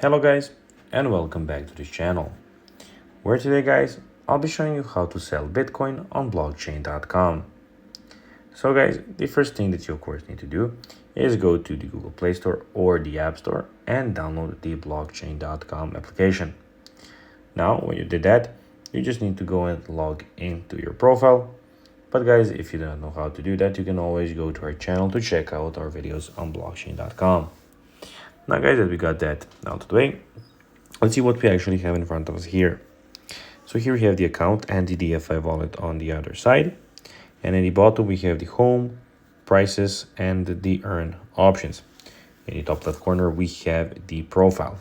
Hello guys, and welcome back to this channel, where today guys, I'll be showing you how to sell Bitcoin on blockchain.com. So guys, the first thing that you of course need to do is go to the Google Play Store or the App Store and download the blockchain.com application. Now, when you did that, you just need to go and log into your profile. But guys, if you don't know how to do that, you can always go to our channel to check out our videos on blockchain.com. Now guys, that we got that out of the way, let's see what we actually have in front of us here. So here we have the account and the DFI wallet on the other side. And in the bottom, we have the home, prices, and the earn options. In the top left corner, we have the profile.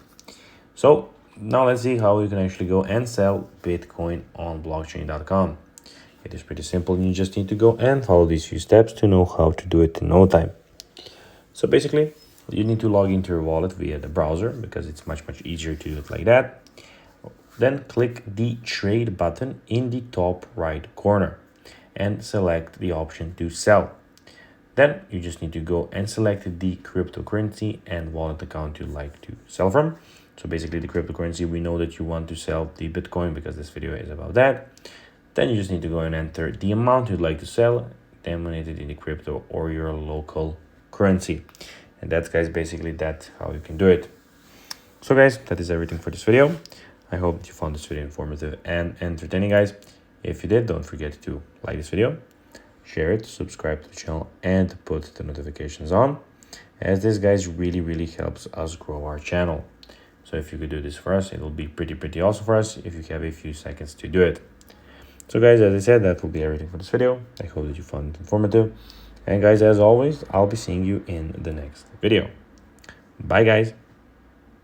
So now let's see how you can actually go and sell Bitcoin on blockchain.com. It is pretty simple. You just need to go and follow these few steps to know how to do it in no time. So basically, you need to log into your wallet via the browser because it's much easier to do it like that. Then click the trade button in the top right corner and select the option to sell. Then you just need to go and select the cryptocurrency and wallet account you'd like to sell from. So basically the cryptocurrency, we know that you want to sell the Bitcoin because this video is about that. Then you just need to go and enter the amount you'd like to sell, denominated in the crypto or your local currency. And that's guys, basically that's how you can do it. So guys, that is everything for this video. I hope that you found this video informative and entertaining guys. If you did, don't forget to like this video, share it, subscribe to the channel, and put the notifications on, as this guys really helps us grow our channel. So if you could do this for us, it will be pretty awesome for us if you have a few seconds to do it. So guys, as I said, that will be everything for this video. I hope that you found it informative. And guys, as always, I'll be seeing you in the next video. Bye guys.